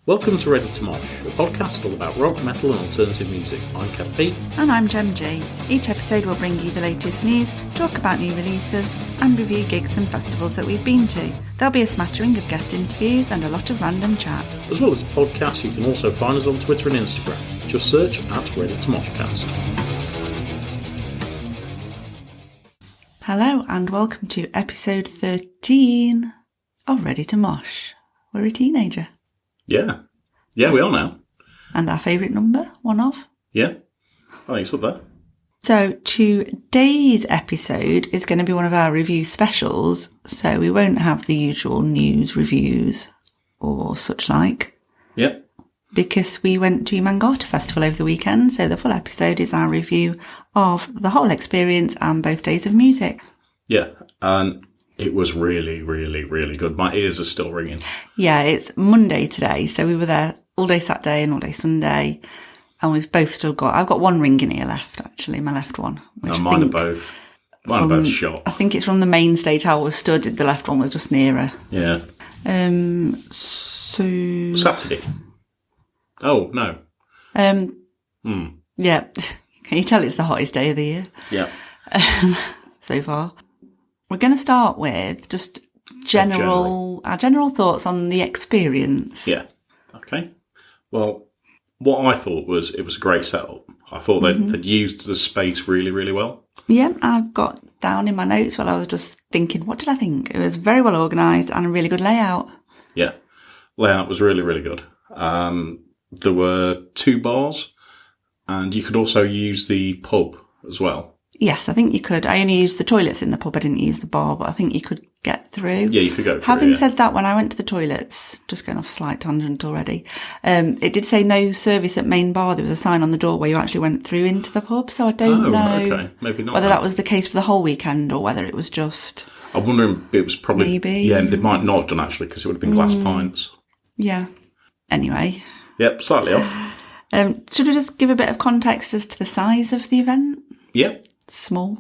Welcome to Ready to Mosh, a podcast all about rock, metal and alternative music. I'm Kev P. And I'm Gem G. Each episode will bring you the latest news, talk about new releases and review gigs and festivals that we've been to. There'll be a smattering of guest interviews and a lot of random chat. As well as the podcast, you can also find us on Twitter and Instagram. Just search at Ready to Moshcast. Hello and welcome to episode 13 of Ready to Mosh. We're a teenager. Yeah, we are now. And our favourite number, one of. Yeah, I think it's up there. So today's episode is going to be one of our review specials, so we won't have the usual news reviews or such like. Yeah. Because we went to Mangata Festival over the weekend, so the full episode is our review of the whole experience and both days of music. Yeah, and it was really, really, really good. My ears are still ringing. Yeah, it's Monday today, so we were there all day Saturday and all day Sunday, and we've both still got... I've got one ringing ear left, actually, my left one. Mine are both. Mine are both shot. I think it's from the main stage how I was stood. The left one was just nearer. Yeah. So... Saturday. Oh, no. Yeah. Can you tell it's the hottest day of the year? Yeah. So far. We're going to start with just our general thoughts on the experience. Yeah. Okay. Well, what I thought was it was a great setup. I thought they'd used the space really, really well. Yeah, I've got down in my notes while I was just thinking, what did I think? It was very well organised and a really good layout. Yeah. Layout was really, really good. There were 2 bars and you could also use the pub as well. Yes, I think you could. I only used the toilets in the pub. I didn't use the bar, but I think you could get through. Yeah, you could go through. Having said that, when I went to the toilets, just going off a slight tangent already, it did say no service at main bar. There was a sign on the door where you actually went through into the pub, so I don't know maybe not whether that was the case for the whole weekend or whether it was just... I'm wondering, it was probably... Maybe. Yeah, they might not have done actually, because it would have been glass pints. Yeah. Anyway. Yep, slightly off. Should we just give a bit of context as to the size of the event? Yep. Small.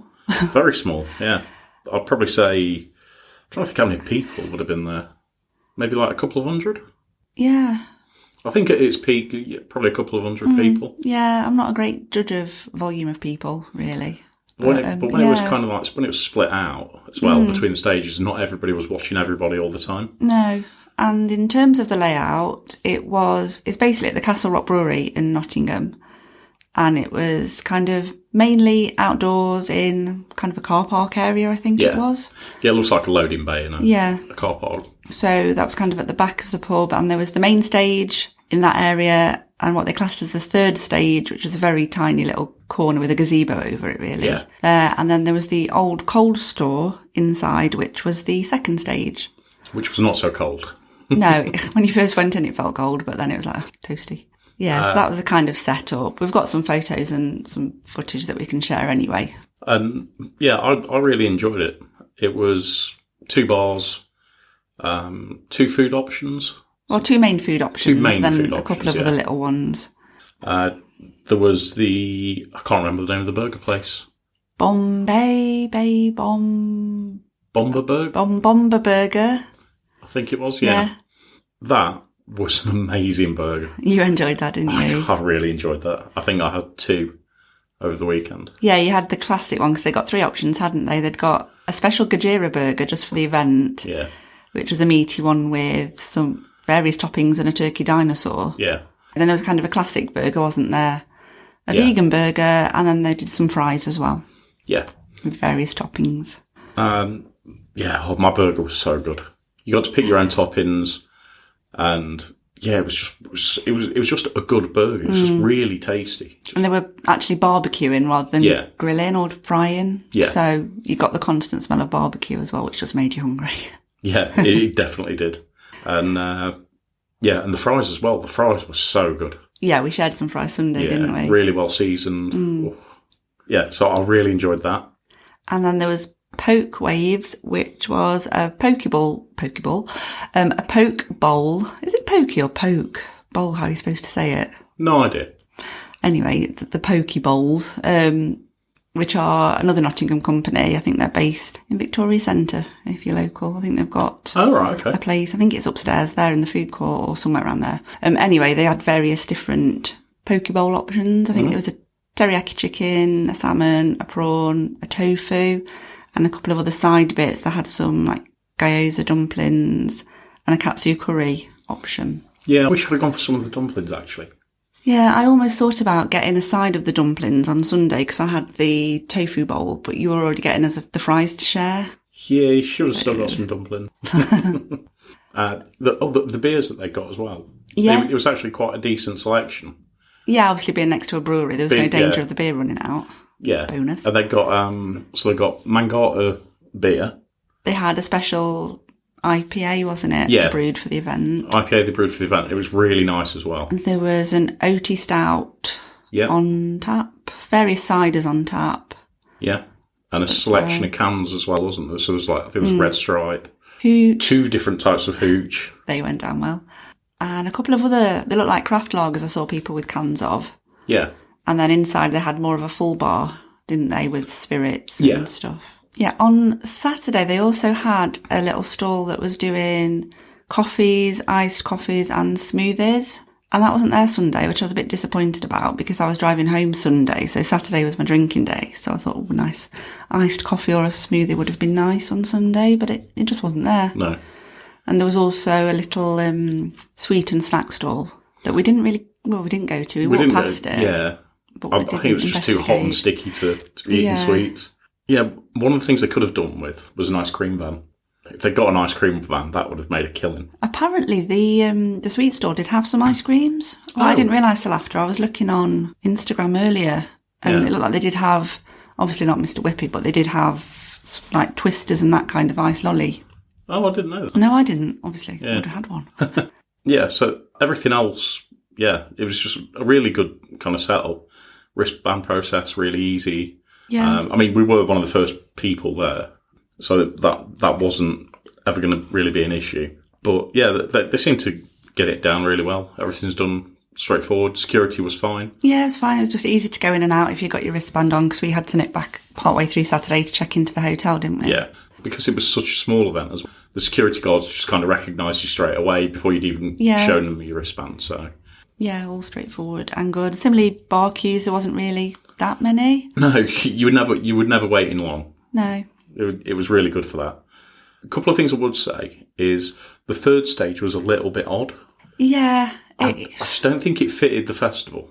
Very small, yeah. I'd probably say, I'm trying to think how many people would have been there. Maybe like a couple of hundred? Yeah. I think at its peak, probably a couple of hundred people. Yeah, I'm not a great judge of volume of people, really. When it was kind of like, when it was split out as well between the stages, not everybody was watching everybody all the time. No. And in terms of the layout, it's basically at the Castle Rock Brewery in Nottingham. And it was kind of mainly outdoors in kind of a car park area, I think it was. Yeah, it looks like a loading bay in a car park. So that was kind of at the back of the pub. And there was the main stage in that area and what they classed as the third stage, which was a very tiny little corner with a gazebo over it, really. Yeah. And then there was the old cold store inside, which was the second stage. Which was not so cold. No, when you first went in, it felt cold, but then it was like toasty. Yeah, so that was the kind of setup. We've got some photos and some footage that we can share anyway. Yeah, I really enjoyed it. It was 2 bars, 2 food options. Well, 2 main food options. 2 main then food a couple of other little ones. There was I can't remember the name of the burger place. Bomber Burger. I think it was, yeah. That was an amazing burger. You enjoyed that, didn't you? I really enjoyed that. I think I had 2 over the weekend. Yeah, you had the classic one because they got 3 options, hadn't they? They'd got a special Gajira burger just for the event, which was a meaty one with some various toppings and a turkey dinosaur. Yeah. And then there was kind of a classic burger, wasn't there? A vegan burger, and then they did some fries as well. Yeah. With various toppings. My burger was so good. You got to pick your own toppings. And yeah, it was just a good burger. It was just really tasty. And they were actually barbecuing rather than grilling or frying. Yeah. So you got the constant smell of barbecue as well, which just made you hungry. Yeah, it definitely did. And and the fries as well. The fries were so good. Yeah, we shared some fries Sunday, didn't we? Really well seasoned. Yeah, so I really enjoyed that. And then there was Poke Waves, which was a poke bowl. A poke bowl. Is it pokey or poke bowl? How are you supposed to say it? No idea. Anyway, the poke bowls, which are another Nottingham company. I think they're based in Victoria Centre, if you're local. I think they've got a place. I think it's upstairs there in the food court or somewhere around there. Anyway, they had various different poke bowl options. I think there was a teriyaki chicken, a salmon, a prawn, a tofu, and a couple of other side bits. They had some like gyoza dumplings and a katsu curry option. Yeah, I wish I'd have gone for some of the dumplings, actually. Yeah, I almost thought about getting a side of the dumplings on Sunday because I had the tofu bowl, but you were already getting the fries to share. Yeah, you should have still got some dumplings. The beers that they got as well. Yeah. It was actually quite a decent selection. Yeah, obviously being next to a brewery, there was no danger of the beer running out. Yeah. Bonus. And they got, they got Mangata beer. They had a special IPA, wasn't it? Yeah. Brewed for the event. IPA they brewed for the event. It was really nice as well. And there was an oaty stout on tap. Various ciders on tap. Yeah. And a selection of cans as well, wasn't there? So there was Red Stripe. Hooch. 2 different types of hooch. They went down well. And a couple of other, they look like craft lagers I saw people with cans of. Yeah. And then inside they had more of a full bar, didn't they, with spirits and stuff. Yeah, on Saturday they also had a little stall that was doing coffees, iced coffees and smoothies. And that wasn't there Sunday, which I was a bit disappointed about because I was driving home Sunday. So Saturday was my drinking day. So I thought, oh, nice iced coffee or a smoothie would have been nice on Sunday, but it just wasn't there. No. And there was also a little sweet and snack stall that we didn't go to. We walked past it. Yeah. But I think it was just too hot and sticky to be eating sweets. Yeah, one of the things they could have done with was an ice cream van. If they'd got an ice cream van, that would have made a killing. Apparently, the sweet store did have some ice creams. I didn't realise till after. I was looking on Instagram earlier, and it looked like they did have, obviously not Mr. Whippy, but they did have like Twisters and that kind of ice lolly. Oh, I didn't know that. No, I didn't, obviously. I would have had one. Yeah, so everything else, it was just a really good kind of setup. Wristband process, really easy. Yeah. I mean, we were one of the first people there, so that wasn't ever going to really be an issue. But yeah, they seem to get it down really well. Everything's done straightforward. Security was fine. Yeah, it was fine. It was just easy to go in and out if you got your wristband on, because we had to nip back partway through Saturday to check into the hotel, didn't we? Yeah, because it was such a small event as well. The security guards just kind of recognised you straight away before you'd even shown them your wristband. So yeah, all straightforward and good. Similarly, bar queues, there wasn't really that many. No, you would never wait in long. No. It was really good for that. A couple of things I would say is the third stage was a little bit odd. Yeah. I just don't think it fitted the festival.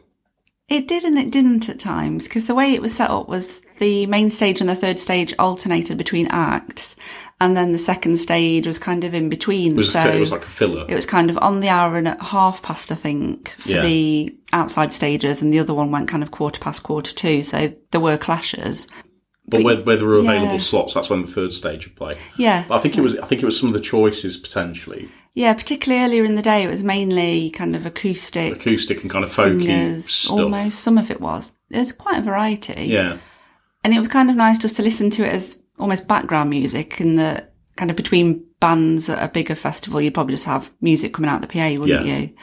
It did and it didn't at times, because the way it was set up was the main stage and the third stage alternated between acts, and then the second stage was kind of in between. It was like a filler. It was kind of on the hour and at 2:30, I think, for the outside stages, and the other one went kind of 2:15, so there were clashes. But where there were available slots, that's when the third stage would play. Yeah, I think it was some of the choices potentially. Yeah, particularly earlier in the day, it was mainly kind of acoustic and kind of folky stuff. Almost, some of it was. There was quite a variety. Yeah, and it was kind of nice just to listen to it as almost background music, in the kind of between bands at a bigger festival, you'd probably just have music coming out the PA, wouldn't you?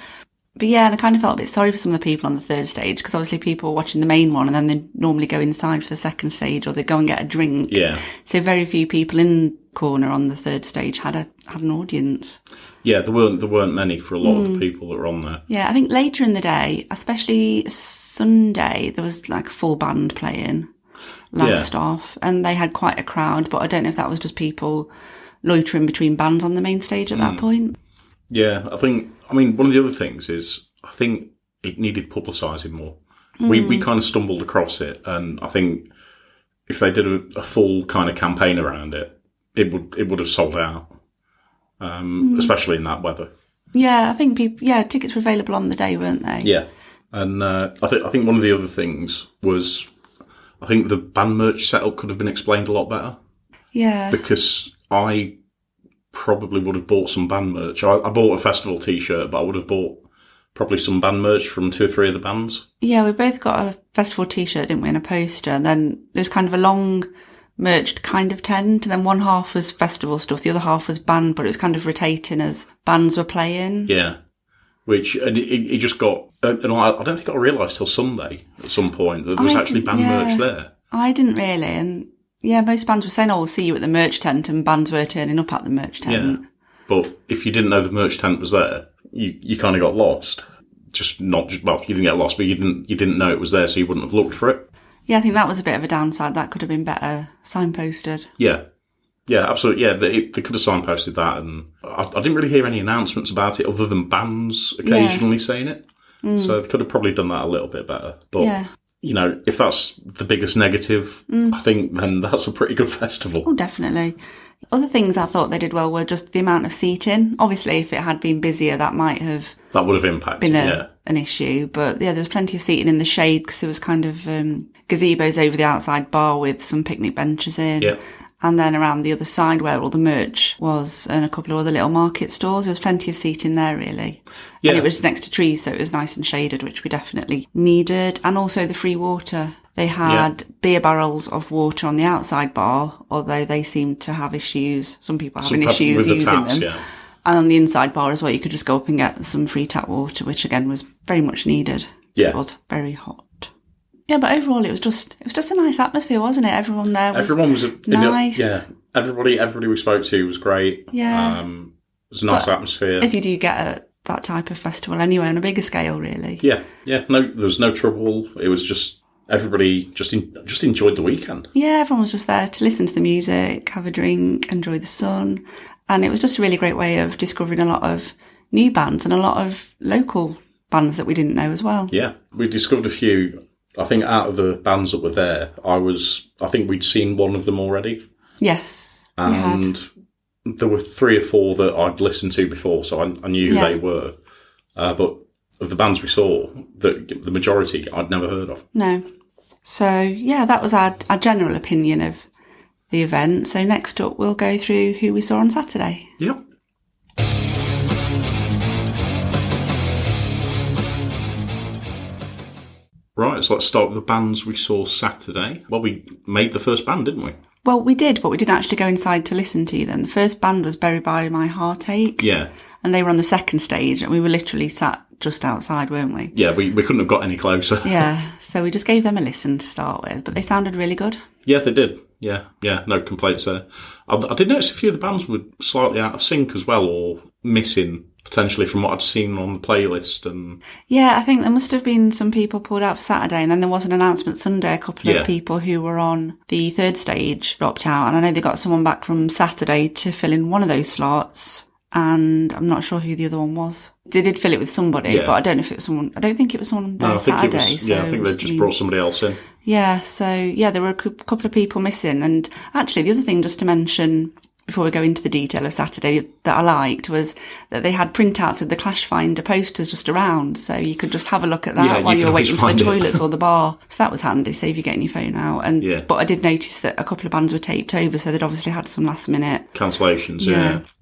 But yeah, and I kind of felt a bit sorry for some of the people on the third stage, because obviously people were watching the main one and then they normally go inside for the second stage, or they go and get a drink. Yeah. So very few people in the corner on the third stage had an audience. Yeah, there weren't many for a lot of the people that were on there. Yeah, I think later in the day, especially Sunday, there was like a full band playing last off, and they had quite a crowd, but I don't know if that was just people loitering between bands on the main stage at that point. Yeah, I mean, one of the other things is I think it needed publicising more. We kind of stumbled across it, and I think if they did a full kind of campaign around it, it would have sold out, especially in that weather. Yeah, I think tickets were available on the day, weren't they? Yeah, and I think one of the other things was I think the band merch setup could have been explained a lot better. Yeah, because I probably would have bought some band merch. I bought a festival T-shirt, but I would have bought probably some band merch from 2 or 3 of the bands. Yeah, we both got a festival T-shirt, didn't we, and a poster. And then there was kind of a long merched kind of tent, and then one half was festival stuff, the other half was band, but it was kind of rotating as bands were playing. Yeah, which it just got... And I don't think I realised till Sunday at some point that there was actually band merch there. I didn't really, and yeah, most bands were saying, "Oh, we'll see you at the merch tent," and bands were turning up at the merch tent. Yeah, but if you didn't know the merch tent was there, you kind of got lost. You didn't get lost, but you didn't know it was there, so you wouldn't have looked for it. Yeah, I think that was a bit of a downside. That could have been better signposted. Yeah, absolutely. Yeah, they could have signposted that, and I didn't really hear any announcements about it other than bands occasionally saying it. So they could have probably done that a little bit better. But if that's the biggest negative, I think then that's a pretty good festival. Oh, definitely. Other things I thought they did well were just the amount of seating. Obviously, if it had been busier, that would have impacted an issue. But yeah, there was plenty of seating in the shade because there was kind of gazebos over the outside bar with some picnic benches in. Yeah. And then around the other side where all the merch was and a couple of other little market stores, there was plenty of seating there, really. Yeah. And it was next to trees, so it was nice and shaded, which we definitely needed. And also the free water. They had beer barrels of water on the outside bar, although they seemed to have issues. Some people having issues using them. Yeah. And on the inside bar as well, you could just go up and get some free tap water, which again was very much needed. Yeah. It was very hot. Yeah, but overall it was just a nice atmosphere, wasn't it? Everyone there was nice. Everybody we spoke to was great. Yeah. It was a nice atmosphere. As you do get at that type of festival anyway, on a bigger scale, really. Yeah. No, there was no trouble. It was just everybody just enjoyed the weekend. Yeah, everyone was just there to listen to the music, have a drink, enjoy the sun. And it was just a really great way of discovering a lot of new bands and a lot of local bands that we didn't know as well. Yeah, we discovered a few. I think out of the bands that were there, I think we'd seen one of them already. Yes, and there were 3 or 4 that I'd listened to before, so I knew who they were. But of the bands we saw, the majority I'd never heard of. No. So, yeah, that was our general opinion of the event. So next up, we'll go through who we saw on Saturday. Yep. Right, so let's start with the bands we saw Saturday. Well, we made the first band, didn't we? Well, we did, but we didn't actually go inside to listen to them. The first band was Buried by My Heartache. Yeah. And they were on the second stage, and we were literally sat just outside, weren't we? Yeah, we couldn't have got any closer. Yeah, so we just gave them a listen to start with, but they sounded really good. Yeah, they did. Yeah, no complaints there. I did notice a few of the bands were slightly out of sync as well, or missing potentially from what I'd seen on the playlist. And yeah, I think there must have been some people pulled out for Saturday, and then there was an announcement Sunday. A couple of people who were on the third stage dropped out, and I know they got someone back from Saturday to fill in one of those slots, and I'm not sure who the other one was. They did fill it with somebody, but I don't know if it was someone. I don't think it was someone there Saturday. I think they just brought somebody else in. Yeah, so there were a couple of people missing, and actually the other thing just to mention before we go into the detail of Saturday that I liked was that they had printouts of the Clash Finder posters just around, so you could just have a look at that while you were waiting for the toilets or the bar. So that was handy, save you getting your phone out. But I did notice that a couple of bands were taped over, so they'd obviously had some last minute cancellations.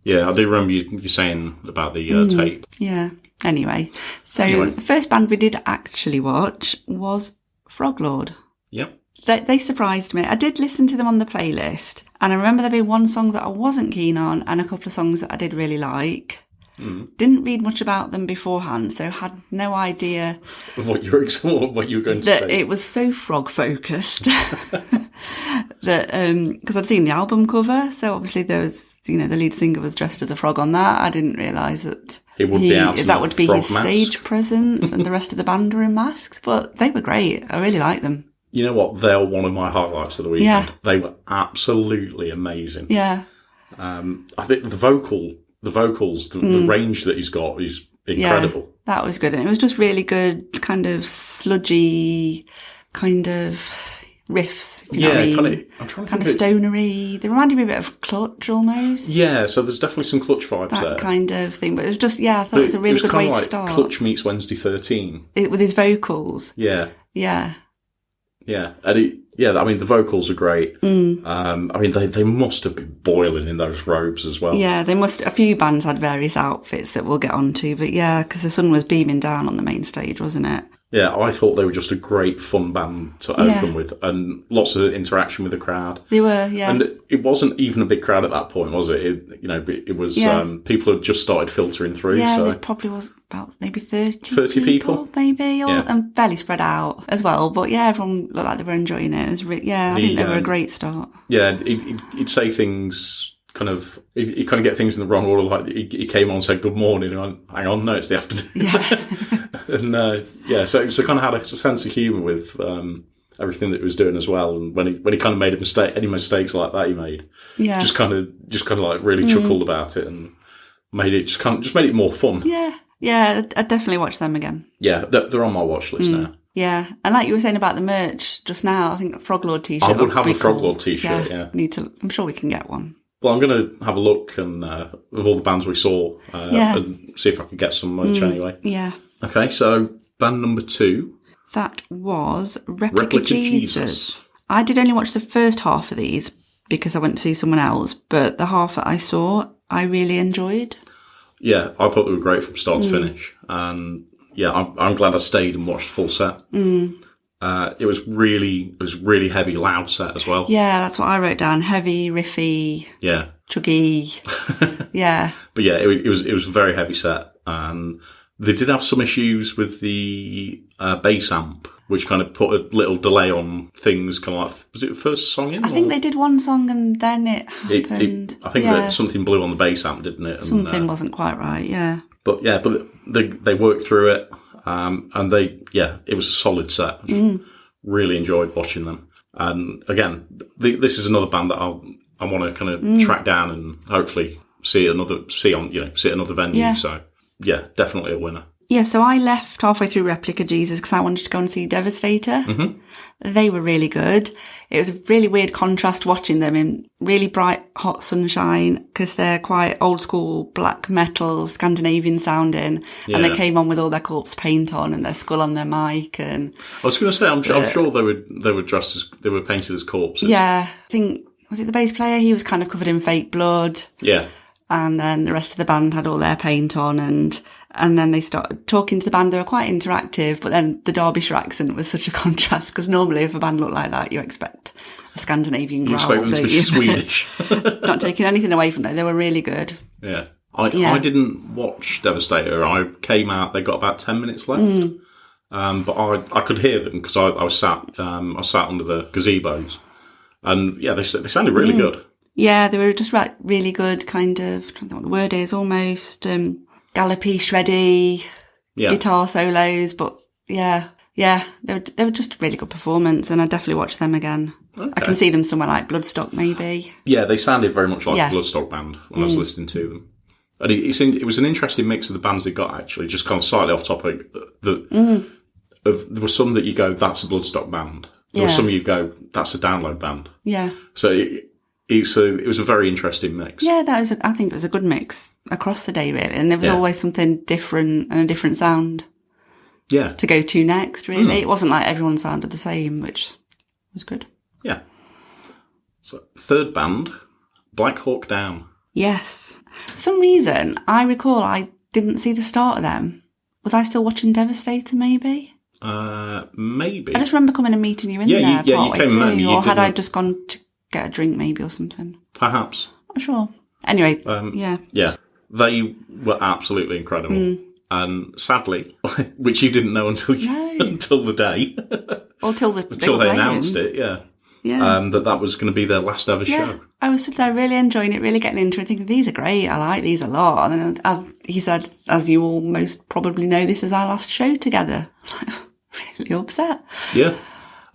Yeah, I do remember you saying about the tape. Yeah. Anyway, the first band we did actually watch was Froglord. Yep. They surprised me. I did listen to them on the playlist, and I remember there being one song that I wasn't keen on and a couple of songs that I did really like. Didn't read much about them beforehand, so had no idea what you were going to say. It was so frog focused that because I'd seen the album cover, so obviously there was the lead singer was dressed as a frog on that. I didn't realise that that would be his stage presence, and the rest of the band were in masks. But they were great. I really liked them. You know what? They're one of my highlights of the weekend. Yeah. They were absolutely amazing. Yeah. I think the vocals, the range that he's got is incredible. Yeah, that was good. And it was just really good, kind of sludgy, kind of riffs, if you know what I mean. Kind of stonery. They reminded me a bit of Clutch almost. Yeah, so there's definitely some Clutch vibes there. That kind of thing. But it was just, I thought it was a really good way to start. Clutch meets Wednesday 13. With his vocals. Yeah. Yeah. Yeah, and I mean, the vocals are great. I mean, they must have been boiling in those robes as well. Yeah, a few bands had various outfits that we'll get onto, but yeah, because the sun was beaming down on the main stage, wasn't it? Yeah, I thought they were just a great fun band to open with, and lots of interaction with the crowd. They were, yeah. And it wasn't even a big crowd at that point, was it? It was people had just started filtering through. Yeah, so there probably was about maybe 30 people maybe, and fairly spread out as well. But yeah, everyone looked like they were enjoying it. It was I think they were a great start. Yeah, he'd say things. He kind of get things in the wrong order. Like he came on and said good morning, and I went, hang on, no, it's the afternoon. Yeah, and so kind of had a sense of humour with everything that he was doing as well. And when he kind of made any mistakes like that he made, just kind of like really chuckled about it and made it just made it more fun. Yeah, I'd definitely watch them again. Yeah, they're on my watch list now. Yeah, and like you were saying about the merch just now, I think a Froglord t-shirt. I would have a Froglord t-shirt. Yeah, I'm sure we can get one. Well, I'm going to have a look and of all the bands we saw and see if I can get some merch anyway. Yeah. Okay, so band number 2. That was Replica Jesus. I did only watch the first half of these because I went to see someone else, but the half that I saw, I really enjoyed. Yeah, I thought they were great from start to finish. And yeah, I'm glad I stayed and watched the full set. It was really heavy, loud set as well. Yeah, that's what I wrote down. Heavy, riffy, chuggy. Yeah. But yeah, it was a very heavy set, and they did have some issues with the bass amp, which kind of put a little delay on things. Kind of like, was it the first song in? I think they did one song and then it happened. I think that something blew on the bass amp, didn't it? And, something wasn't quite right. Yeah. But they worked through it. And it was a solid set. Really enjoyed watching them. And again, this is another band that I want to kind of track down and hopefully see at another venue. Yeah. So yeah, definitely a winner. Yeah, so I left halfway through Replica Jesus because I wanted to go and see Devastator. They were really good. It was a really weird contrast watching them in really bright, hot sunshine because they're quite old school black metal, Scandinavian sounding. Yeah. And they came on with all their corpse paint on and their skull on their mic. And I was going to say, I'm sure they were dressed as, they were painted as corpses. Yeah, I think, was it the bass player? He was kind of covered in fake blood. Yeah. And then the rest of the band had all their paint on and then they started talking to the band. They were quite interactive, but then the Derbyshire accent was such a contrast because normally if a band looked like that, you expect a Scandinavian growl. You expect them to be Swedish. Not taking anything away from them. They were really good. Yeah. I didn't watch Devastator. I came out, they got about 10 minutes left. But I could hear them because I was sat under the gazebos. And yeah, they sounded really good. Yeah, they were just really good, kind of, I don't know what the word is, almost gallopy, shreddy, guitar solos. But yeah, they were just a really good performance, and I'd definitely watch them again. Okay. I can see them somewhere like Bloodstock, maybe. Yeah, they sounded very much like a Bloodstock band when I was listening to them. And it was an interesting mix of the bands they got, actually, just kind of slightly off topic. There were some that you go, that's a Bloodstock band. There were some you go, that's a Download band. Yeah. So it was a very interesting mix. Yeah, I think it was a good mix across the day, really. And there was always something different and a different sound to go to next, really. It wasn't like everyone sounded the same, which was good. Yeah. So, third band, Black Hawk Down. Yes. For some reason, I recall I didn't see the start of them. Was I still watching Devastator, maybe? Maybe. I just remember coming and meeting you in there partway through. Or had I just gone to get a drink maybe or something? Perhaps. Not sure. Anyway, Yeah. They were absolutely incredible. And sadly, which you didn't know until the day. Until they announced it, that was going to be their last ever show. I was sitting there really enjoying it, really getting into it, thinking, these are great, I like these a lot. And then as he said, as you all most probably know, this is our last show together. I was like, really upset. Yeah.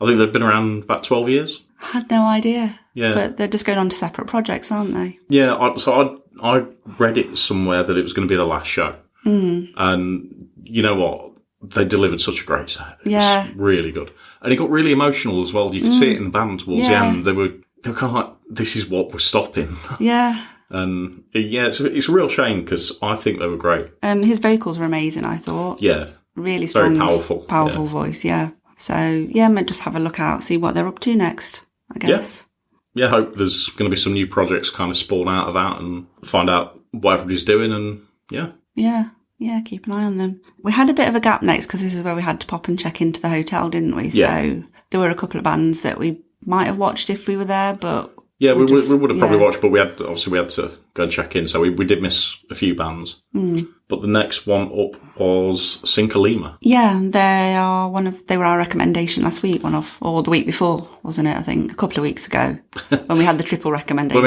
I think they've been around about 12 years. I had no idea. Yeah. But they're just going on to separate projects, aren't they? Yeah, I read it somewhere that it was going to be the last show. And you know what? They delivered such a great set. It was really good. And it got really emotional as well. You could see it in the band towards the end. They were kind of like, this is what we're stopping. Yeah. And it's a real shame because I think they were great. His vocals were amazing, I thought. Yeah. Really strong. Very powerful voice, yeah. So, yeah, might just have a look out, see what they're up to next, I guess. Yeah, I hope there's going to be some new projects kind of spawn out of that and find out what everybody's doing and, Yeah. Yeah, keep an eye on them. We had a bit of a gap next because this is where we had to pop and check into the hotel, didn't we? Yeah. So there were a couple of bands that we might have watched if we were there, but... Yeah, we would have probably watched, but we had to go and check in, so we did miss a few bands. But the next one up was Cinco Lima. Yeah, they were our recommendation last week, or the week before, wasn't it? I think a couple of weeks ago when we had the triple recommendation.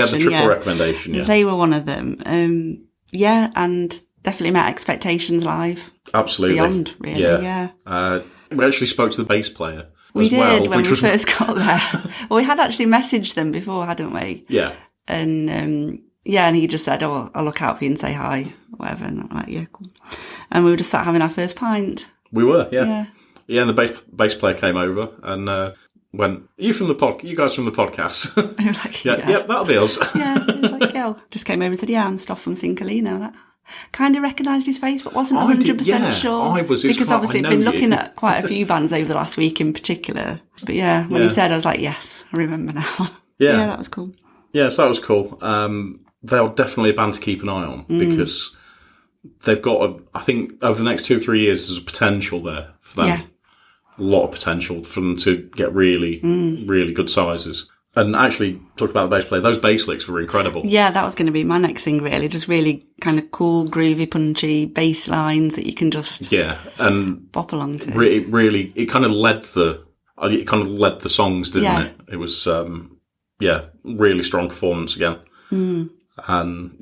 Recommendation, yeah. They were one of them. And definitely met expectations live. Absolutely. Beyond, really, yeah. We actually spoke to the bass player. We did when we first got there. Well, we had actually messaged them before, hadn't we? Yeah. And, and he just said, "Oh, I'll look out for you and say hi," whatever. And I'm like, yeah, cool. And we were just sat having our first pint. We were, yeah. Yeah, and the bass player came over and went, "Are you from the you guys from the podcast?" We were like, yeah, that'll be us. Yeah, he was like, "Yeah." Just came over and said, "Yeah, I'm Stoff from Cinco Lima." Like, kind of recognised his face, but wasn't 100% sure. I was. Because obviously I've been looking at quite a few bands over the last week in particular. But when he said, I was like, yes, I remember now. Yeah, that was cool. Yeah, so that was cool. They're definitely a band to keep an eye on because they've got, I think, over the next 2 or 3 years, there's a potential there for them. Yeah. A lot of potential for them to get really, really good sizes. And actually, talk about the bass player, those bass licks were incredible. Yeah, that was going to be my next thing, really. Just really kind of cool, groovy, punchy bass lines that you can just and bop along to. Really, it kind of led the songs, didn't it? It was, really strong performance again. And,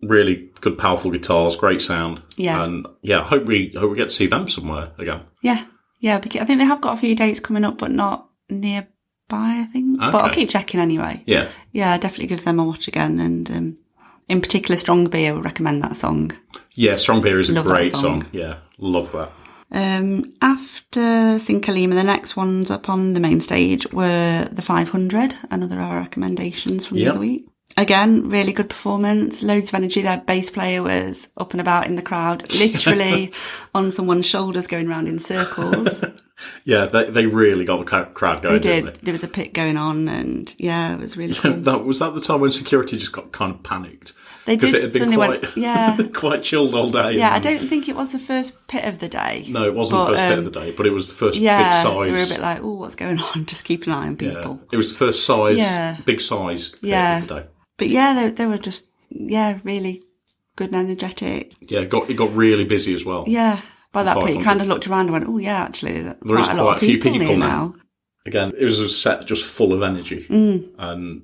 really good, powerful guitars, great sound. Yeah. And, I hope we get to see them somewhere again. Yeah. Yeah, because I think they have got a few dates coming up, but not nearby, I think. Okay. But I'll keep checking anyway. Yeah. Yeah, definitely give them a watch again. And in particular, Strong Beer, I would recommend that song. Yeah, Strong Beer is a great song. Yeah, love that. After Cinco Lima, the next ones up on the main stage were the 500, another of our recommendations from the other week. Again, really good performance, loads of energy. Their bass player was up and about in the crowd, literally on someone's shoulders going around in circles. Yeah, they really got the crowd going, didn't they? There was a pit going on and, it was really cool. Was that the time when security just got kind of panicked? They did. Because it had been quite chilled all day. Yeah, I don't think it was the first pit of the day. No, it wasn't the first pit of the day, but it was the first big size. They were a bit like, what's going on? Just keep an eye on people. Yeah. It was the first big size pit of the day. But they were just, really good and energetic. Yeah, it got really busy as well. Yeah. By that point, you kind of looked around and went, oh, yeah, actually, there is quite a few people now. Again, it was a set just full of energy. And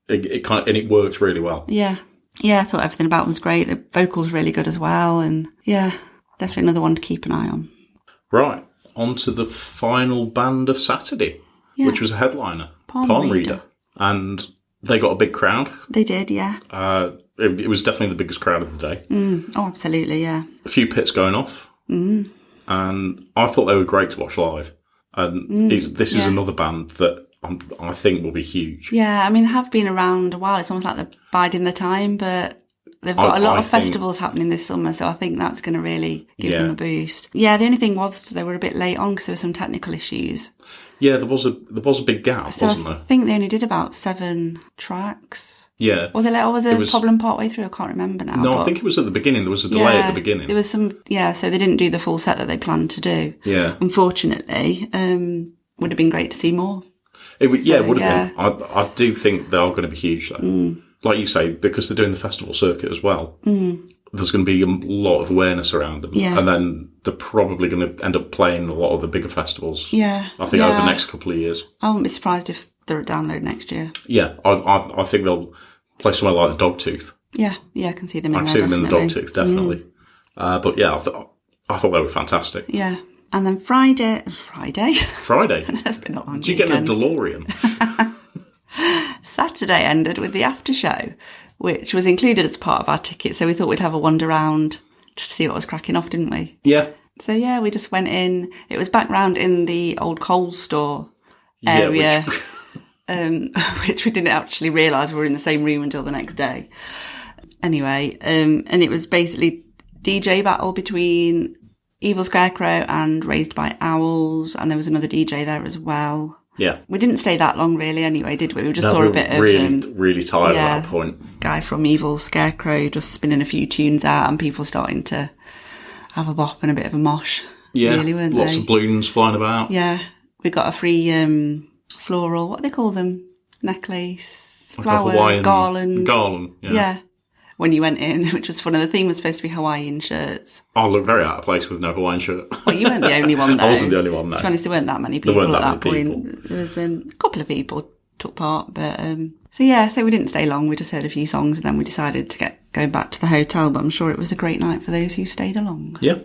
it worked really well. Yeah. Yeah, I thought everything about them was great. The vocals really good as well. And, definitely another one to keep an eye on. Right. On to the final band of Saturday, which was a headliner, Palm Reader. And they got a big crowd. They did, yeah. It was definitely the biggest crowd of the day. Oh, absolutely, yeah. A few pits going off. And I thought they were great to watch live. And this is another band that I think will be huge. Yeah, I mean, they have been around a while. It's almost like they're biding their time, but they've got a lot of festivals happening this summer, so I think that's going to really give them a boost. Yeah, the only thing was they were a bit late on because there were some technical issues. Yeah, there was a big gap, wasn't there? I think they only did about 7 tracks. Yeah. Or was there a problem partway through? I can't remember now. No, I think it was at the beginning. There was a delay at the beginning. There was some, so they didn't do the full set that they planned to do. Yeah. Unfortunately, would have been great to see more. It would have been. I do think they are going to be huge, though. Like you say, because they're doing the festival circuit as well, there's going to be a lot of awareness around them. Yeah. And then they're probably going to end up playing a lot of the bigger festivals. Yeah. I think over the next couple of years. I wouldn't be surprised if they're at Download next year. Yeah. I think they'll play somewhere like the Dogtooth. Yeah. Yeah, I can see them in there. I can see them in the Dogtooth, definitely. But yeah, I thought they were fantastic. Yeah. And then Friday. That's been a long Did you get a DeLorean? Saturday ended with the after show, which was included as part of our ticket. So we thought we'd have a wander around just to see what was cracking off, didn't we? Yeah. So we just went in. It was back round in the old Coles store area, which we didn't actually realise we were in the same room until the next day. Anyway, and it was basically DJ battle between Evil Scarecrow and Raised by Owls, and there was another DJ there as well. Yeah. We didn't stay that long, really, anyway, did we? We just saw a bit of... really tired at that point. Guy from Evil Scarecrow just spinning a few tunes out and people starting to have a bop and a bit of a mosh. Yeah, really, weren't lots they? of balloons flying about. Yeah, we got a free floral, what do they call them? Necklace, Like flower, a Hawaiian garland. Garland, Yeah. When you went in, which was fun. And the theme was supposed to be Hawaiian shirts. I look very out of place with no Hawaiian shirt. Well, you weren't the only one, though. I wasn't the only one, no. To be honest, there weren't that many people at that point. People. There was a couple of people took part, but so we didn't stay long. We just heard a few songs and then we decided to go back to the hotel, but I'm sure it was a great night for those who stayed along. Yeah.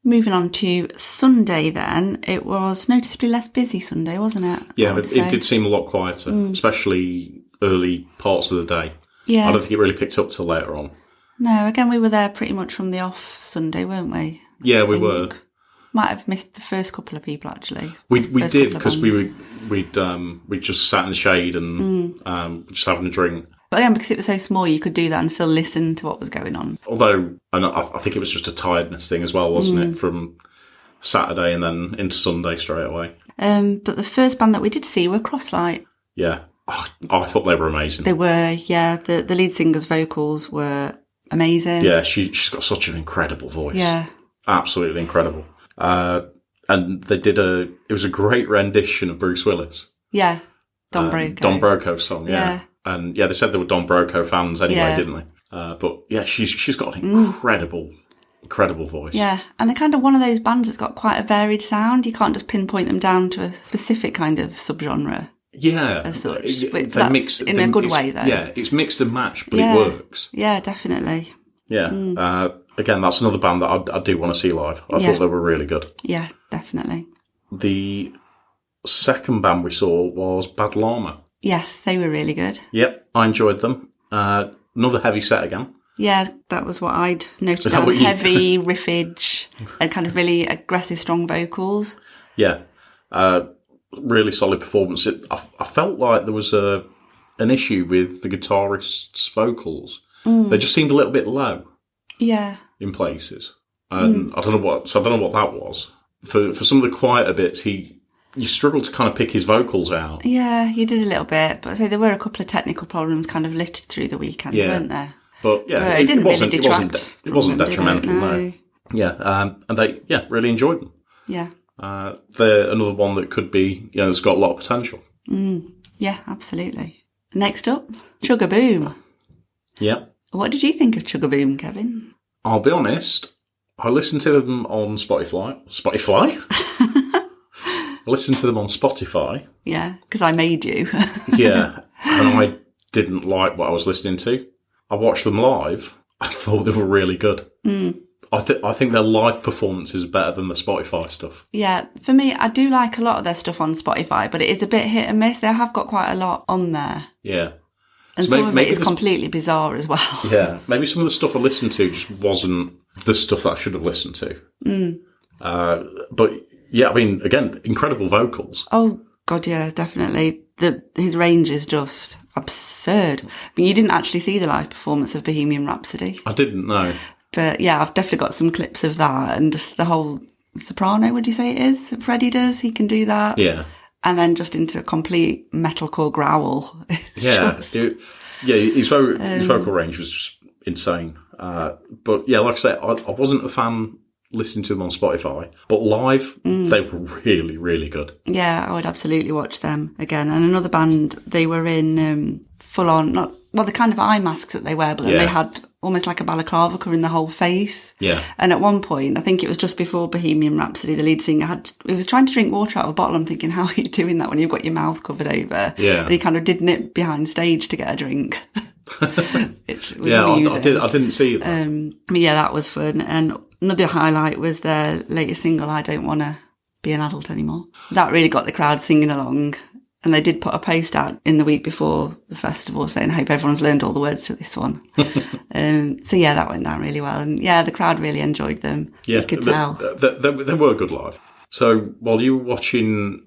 Moving on to Sunday then, it was noticeably less busy Sunday, wasn't it? Yeah, it did seem a lot quieter, especially early parts of the day. Yeah. I don't think it really picked up till later on. No, again, we were there pretty much from the off Sunday, weren't we? Yeah, we were. Might have missed the first couple of people, actually. We did, because we'd just sat in the shade and just having a drink. But again, because it was so small, you could do that and still listen to what was going on. Although, and I think it was just a tiredness thing as well, wasn't it? From Saturday and then into Sunday straight away. But the first band that we did see were Crosslight. Yeah. Oh, I thought they were amazing. They were, yeah. The lead singer's vocals were amazing. Yeah, she's got such an incredible voice. Yeah. Absolutely incredible. And they did it was a great rendition of Bruce Willis. Yeah. Don Broco. Don Broco's song, yeah. And yeah, they said they were Don Broco fans anyway, didn't they? But yeah, she's got an incredible voice. Yeah, and they're kind of one of those bands that's got quite a varied sound. You can't just pinpoint them down to a specific kind of subgenre. Yeah. As such. They mix in a good way, though. Yeah, it's mixed and matched, but it works. Yeah, definitely. Yeah. Again, that's another band that I do want to see live. I thought they were really good. Yeah, definitely. The second band we saw was Bad Llama. Yes, they were really good. Yep, I enjoyed them. Another heavy set again. Yeah, that was what I'd noted down. Heavy riffage and kind of really aggressive, strong vocals. Yeah. Really solid performance. I felt like there was an issue with the guitarist's vocals. They just seemed a little bit low. Yeah. In places. And I don't know what that was. For some of the quieter bits, you struggled to kind of pick his vocals out. Yeah, you did a little bit, but there were a couple of technical problems kind of littered through the weekend, weren't there? But yeah, it didn't really detract. It wasn't detrimental, no. Yeah, and they really enjoyed them. Yeah. They're another one that could be, that's got a lot of potential. Yeah, absolutely. Next up, Chugaboom. Yeah. What did you think of Chugaboom, Kevin? I'll be honest, I listened to them on Spotify. I listened to them on Spotify. Yeah, because I made you. Yeah, and I didn't like what I was listening to. I watched them live. I thought they were really good. I think their live performance is better than the Spotify stuff. Yeah, for me, I do like a lot of their stuff on Spotify, but it is a bit hit and miss. They have got quite a lot on there. Yeah. And so some of it is completely bizarre as well. Yeah, maybe some of the stuff I listened to just wasn't the stuff that I should have listened to. But yeah, I mean, again, incredible vocals. Oh, God, yeah, definitely. His range is just absurd. But you didn't actually see the live performance of Bohemian Rhapsody. I didn't know. But yeah, I've definitely got some clips of that and just the whole soprano, would you say it is, that Freddie does? He can do that. Yeah. And then just into a complete metalcore growl. His vocal range was just insane. But yeah, like I say, I wasn't a fan listening to them on Spotify, but live, they were really, really good. Yeah, I would absolutely watch them again. And another band, they were in full on, the kind of eye masks that they wear, but they had almost like a balaclava covering the whole face. Yeah. And at one point, I think it was just before Bohemian Rhapsody, the lead singer he was trying to drink water out of a bottle. I'm thinking, how are you doing that when you've got your mouth covered over? Yeah. And he kind of did nip behind stage to get a drink. Yeah, I didn't see that. But yeah, that was fun. And another highlight was their latest single, I Don't Want to Be an Adult Anymore. That really got the crowd singing along. And they did put a post out in the week before the festival saying, I hope everyone's learned all the words to this one. So yeah, that went down really well. And yeah, the crowd really enjoyed them. Yeah, you could tell. They were good live. So while you were watching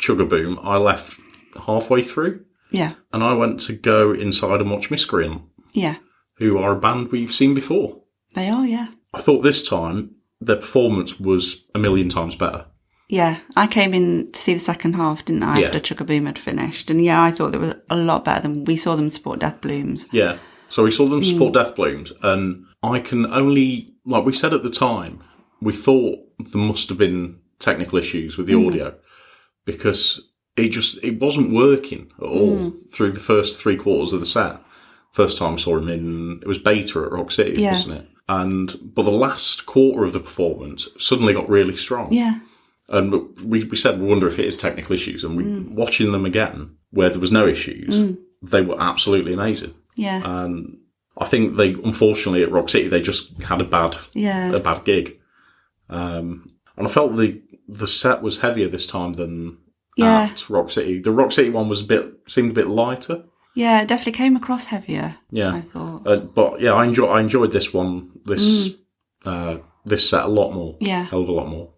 Chugaboom, I left halfway through. Yeah. And I went to go inside and watch Miscreant. Yeah. Who are a band we've seen before. They are, yeah. I thought this time their performance was a million times better. Yeah, I came in to see the second half, didn't I, after Chuck-a-Boom had finished. And I thought they were a lot better than we saw them support Death Blooms. Yeah, so we saw them support Death Blooms, and I can only, like we said at the time, we thought there must have been technical issues with the audio, because it wasn't working at all through the first 3 quarters of the set. First time I saw him it was Beta at Rock City, wasn't it? But the last quarter of the performance suddenly got really strong. Yeah. And we said, we wonder if it is technical issues. And watching them again, where there was no issues, they were absolutely amazing. Yeah. And I think unfortunately at Rock City, they just had a bad gig. And I felt the set was heavier this time than at Rock City. The Rock City one seemed a bit lighter. Yeah, it definitely came across heavier. Yeah, I thought. But yeah, I enjoyed this one. This set a lot more. Yeah, hell of a lot more.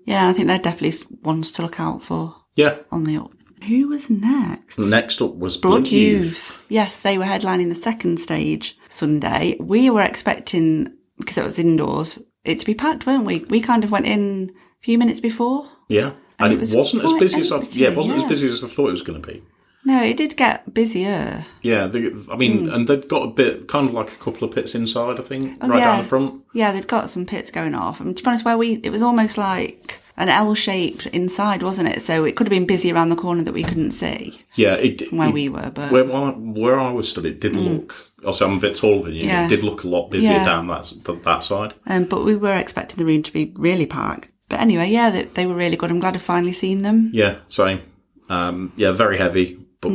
Yeah, I think they're definitely ones to look out for. Yeah. On the up. Who was next? Next up was Blood Youth. Yes, they were headlining the second stage Sunday. We were expecting, because it was indoors, it to be packed, weren't we? We kind of went in a few minutes before. Yeah, and it wasn't as busy as as busy as I thought it was going to be. No, it did get busier. Yeah, and they'd got a bit, kind of like a couple of pits inside, I think, down the front. Yeah, they'd got some pits going off. And to be honest, it was almost like an L-shaped inside, wasn't it? So it could have been busy around the corner that we couldn't see. Yeah, we were, but where I was stood, it did look. Also, I'm a bit taller than you. Yeah. It did look a lot busier down that side. But we were expecting the room to be really packed. But anyway, they were really good. I'm glad I've finally seen them. Yeah, same. Very heavy. But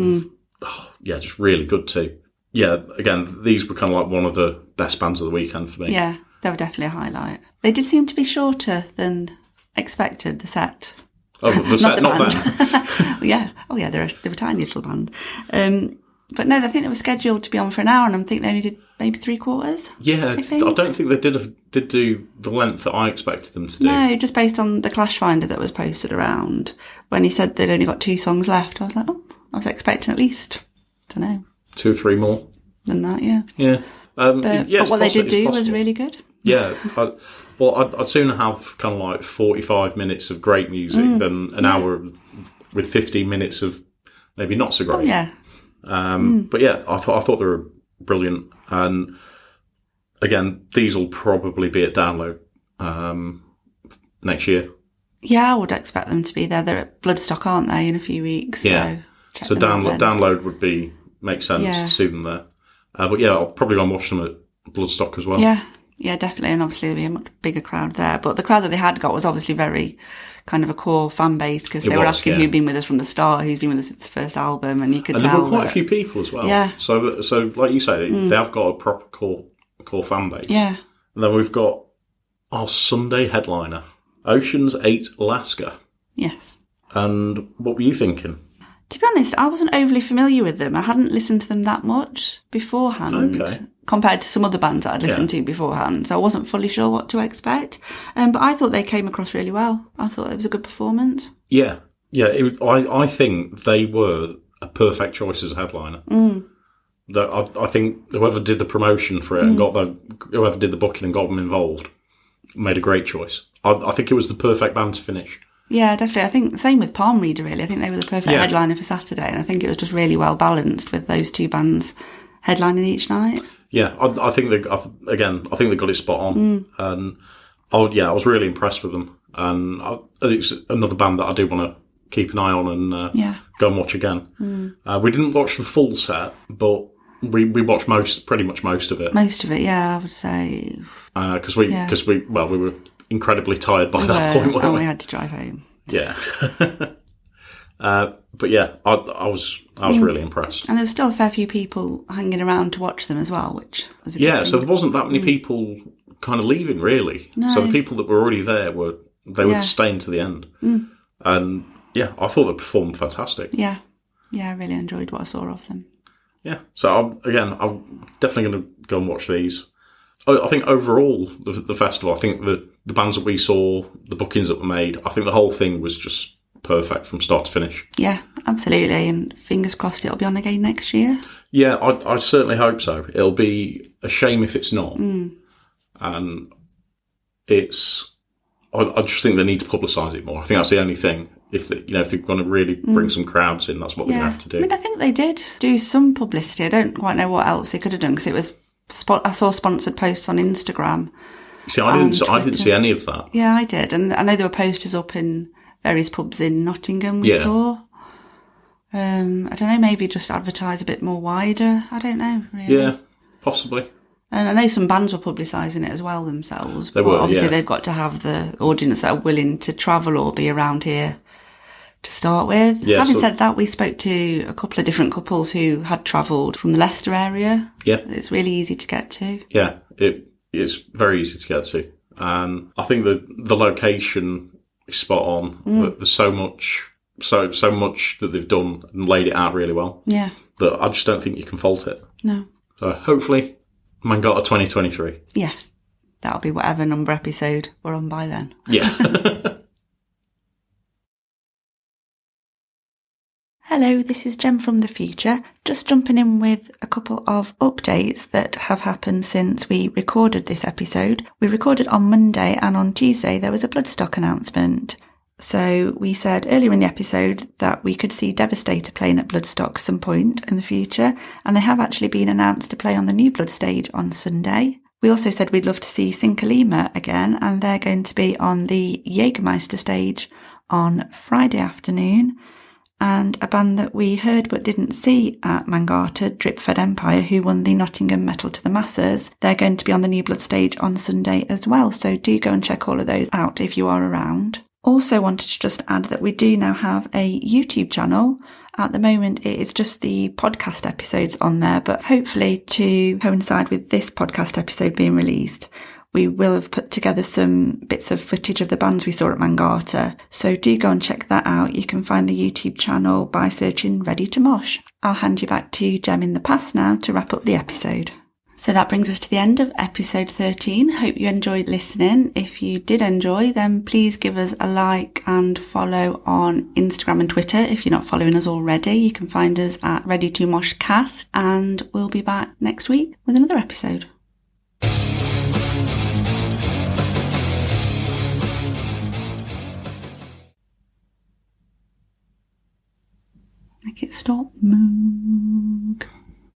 just really good too. Yeah, again, these were kind of like one of the best bands of the weekend for me. Yeah, they were definitely a highlight. They did seem to be shorter than expected, the set. Oh, the set, not them. Yeah. Oh, yeah, they were a tiny little band. But no, I think they were scheduled to be on for an hour, and I think they only did maybe 3/4. Yeah, I don't think they did do the length that I expected them to do. No, just based on the Clash Finder that was posted around. When he said they'd only got 2 songs left, I was like, I was expecting at least, I don't know, 2 or 3 more than that. Yeah. Yeah. But what they did do was really good. Yeah. I'd sooner have kind of like 45 minutes of great music than an hour with 15 minutes of maybe not so great. Oh, yeah. But yeah, I thought they were brilliant. And again, these will probably be at Download next year. Yeah, I would expect them to be there. They're at Bloodstock, aren't they, in a few weeks? Yeah. So Download would make sense to see them there. But yeah, I'll probably go and watch them at Bloodstock as well. Yeah, definitely. And obviously there'll be a much bigger crowd there. But the crowd that they had got was obviously very kind of a core fan base, because they were asking who'd been with us from the start, who's been with us since the first album, and you could tell. And there were quite a few people as well. Yeah. So like you say, they have got a proper core fan base. Yeah. And then we've got our Sunday headliner, Ocean's 8 Alaska. Yes. And what were you thinking? To be honest, I wasn't overly familiar with them. I hadn't listened to them that much beforehand, compared to some other bands that I'd listened to beforehand. So I wasn't fully sure what to expect. But I thought they came across really well. I thought it was a good performance. Yeah. Yeah, I think they were a perfect choice as a headliner. I think whoever did the promotion for it and whoever did the booking and got them involved made a great choice. I think it was the perfect band to finish. Yeah, definitely. I think the same with Palm Reader, really. I think they were the perfect headliner for Saturday, and I think it was just really well balanced with those 2 bands headlining each night. Yeah, I think they got it spot on. And I was really impressed with them. And it's another band that I do want to keep an eye on and go and watch again. We didn't watch the full set, but we watched pretty much most of it. Most of it, yeah, I would say. Because we were incredibly tired by that point, weren't we? We had to drive home. Yeah. But yeah, I was really impressed. And there's still a fair few people hanging around to watch them as well, which was a good thing. So there wasn't that many people kind of leaving, really. No. So the people that were already there were staying to the end. And yeah, I thought they performed fantastic. Yeah. Yeah, I really enjoyed what I saw of them. Yeah. So I'm definitely going to go and watch these. I think overall, the festival, I think the bands that we saw, the bookings that were made, I think the whole thing was just perfect from start to finish. Yeah, absolutely. And fingers crossed it'll be on again next year. Yeah, I certainly hope so. It'll be a shame if it's not. And it's I just think they need to publicise it more. I think that's the only thing. If they're going to really bring some crowds in, that's what they're going to have to do. I mean, I think they did do some publicity. I don't quite know what else they could have done, because it was. I saw sponsored posts on Instagram. See, I didn't see any of that. Yeah, I did, and I know there were posters up in various pubs in Nottingham. We saw. I don't know. Maybe just advertise a bit more wider. I don't know. Really. Yeah, possibly. And I know some bands were publicising it as well themselves. They were. Obviously, they've got to have the audience that are willing to travel or be around here to start with. Yeah, Having said that, we spoke to a couple of different couples who had travelled from the Leicester area. Yeah. It's really easy to get to. Yeah, it's very easy to get to. And I think the location is spot on. There's so much that they've done and laid it out really well. Yeah. That I just don't think you can fault it. No. So hopefully, Mangata 2023. Yes. That'll be whatever number episode we're on by then. Yeah. Hello, this is Jem from the future, just jumping in with a couple of updates that have happened since we recorded this episode. We recorded on Monday, and on Tuesday there was a Bloodstock announcement. So we said earlier in the episode that we could see Devastator playing at Bloodstock some point in the future, and they have actually been announced to play on the New Blood stage on Sunday. We also said we'd love to see Cinco Lima again, and they're going to be on the Jägermeister stage on Friday afternoon. And a band that we heard but didn't see at Mangata, Dripfed Empire, who won the Nottingham Metal to the Masses, they're going to be on the New Blood stage on Sunday as well, so do go and check all of those out if you are around. Also wanted to just add that we do now have a YouTube channel. At the moment it is just the podcast episodes on there, but hopefully to coincide with this podcast episode being released, we will have put together some bits of footage of the bands we saw at Mangata, so do go and check that out. You can find the YouTube channel by searching Ready to Mosh. I'll hand you back to Jem in the past now to wrap up the episode. So that brings us to the end of episode 13. Hope you enjoyed listening. If you did enjoy, then please give us a like and follow on Instagram and Twitter. If you're not following us already, you can find us at Ready to Mosh Cast, and we'll be back next week with another episode. Make it stop. Moog.